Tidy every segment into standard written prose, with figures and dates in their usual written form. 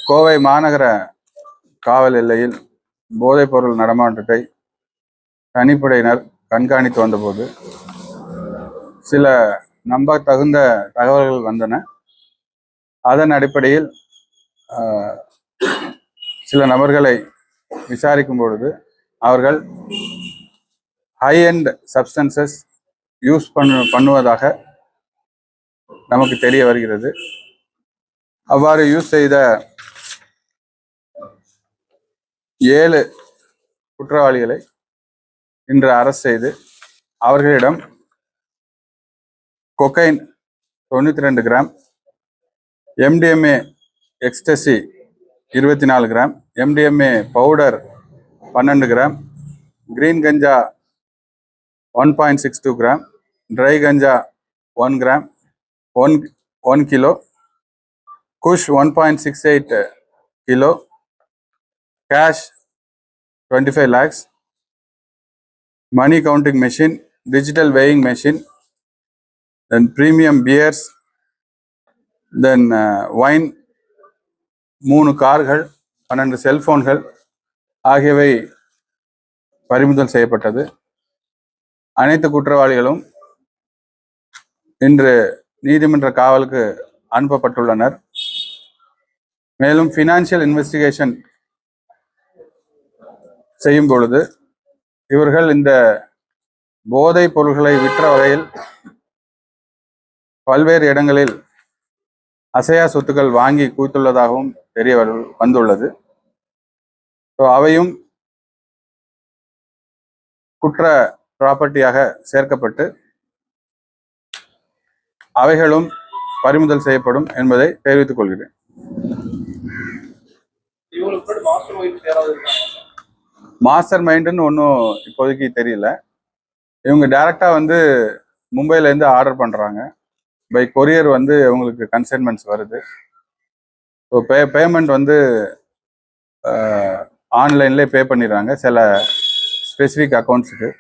கோவை மாநகர காவல் எல்லையில் போதைப்பொருள் நடமாட்டத்தை தனிப்படையினர் கண்காணித்து வந்தபோது சில நம்பத்தகுந்த தகவல்கள் வந்தன. அதன் அடிப்படையில் சில நபர்களை விசாரிக்கும் பொழுது அவர்கள் ஹை எண்ட் சப்ஸ்டன்சஸ் யூஸ் பண்ணுவதாக நமக்கு தெரிய வருகிறது. அவ்வாறு யூஸ் செய்த 7 குற்றவாளிகளை இன்று அரெஸ்ட் செய்து அவர்களிடம் cocaine 92 gram, MDMA ecstasy 24 gram, MDMA powder 12 gram, green ganja 1.62 gram, dry ganja 1 gram, 1 kilo, kush 1.68 kilo, cash 25 lakhs, money counting machine, digital weighing machine, then premium beers, then wine, 3 கார்கள், 12 செல்போன்கள் ஆகியவை பறிமுதல் செய்யப்பட்டது. அனைத்து குற்றவாளிகளும் இன்று நீதிமன்ற காவலுக்கு அனுப்பப்பட்டுள்ளனர். மேலும் ஃபினான்ஷியல் இன்வெஸ்டிகேஷன் செய்யும் பொழுது இவர்கள் இந்த போதைப் பொருள்களை விற்ற வகையில் பல்வேறு இடங்களில் அசையா சொத்துக்கள் வாங்கி குவித்துள்ளதாகவும் தெரிய வந்துள்ளது. அவையும் குற்ற ப்ராப்பர்ட்டியாக சேர்க்கப்பட்டு அவைகளும் பறிமுதல் செய்யப்படும் என்பதை தெரிவித்துக் கொள்கிறேன். மாஸ்டர் மைண்டுன்னு ஒன்றும் இப்போதைக்கு தெரியல. இவங்க டைரக்டா மும்பையிலேருந்து ஆர்டர் பண்ணுறாங்க. பை கொரியர் இவங்களுக்கு கன்சைன்மெண்ட்ஸ் வருது. ஸோ பேமெண்ட் ஆன்லைன்லேயே பே பண்ணிடுறாங்க சில ஸ்பெசிஃபிக் அக்கௌண்ட்ஸுக்கு.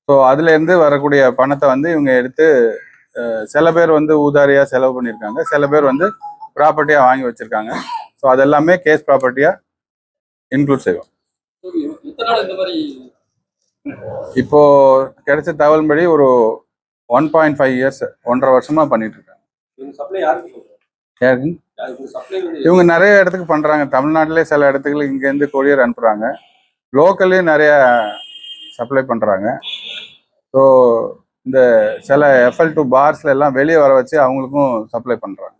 ஸோ அதுலேருந்து வரக்கூடிய பணத்தை இவங்க எடுத்து சில பேர் ஊதாரியாக செலவு பண்ணியிருக்காங்க, சில பேர் ப்ராப்பர்ட்டியாக வாங்கி வச்சுருக்காங்க. ஸோ அதெல்லாமே கேஸ் ப்ராப்பர்ட்டியாக இன்க்ளூட் செய்வோம். இப்போ கிடைச்ச தகவல்படி ஒரு 1.5 இயர்ஸ் 1.5 வருஷமா பண்ணிட்டு இருக்காங்க. இவங்க நிறைய இடத்துக்கு பண்றாங்க. தமிழ்நாட்டிலே சில இடத்துக்கு இங்கேருந்து கொரியர் அனுப்புறாங்க. லோக்கல்லையும் நிறைய சப்ளை பண்றாங்க. ஸோ இந்த சில FL2 பார்ஸ்ல எல்லாம் வெளியே வர வச்சு அவங்களுக்கும் சப்ளை பண்றாங்க.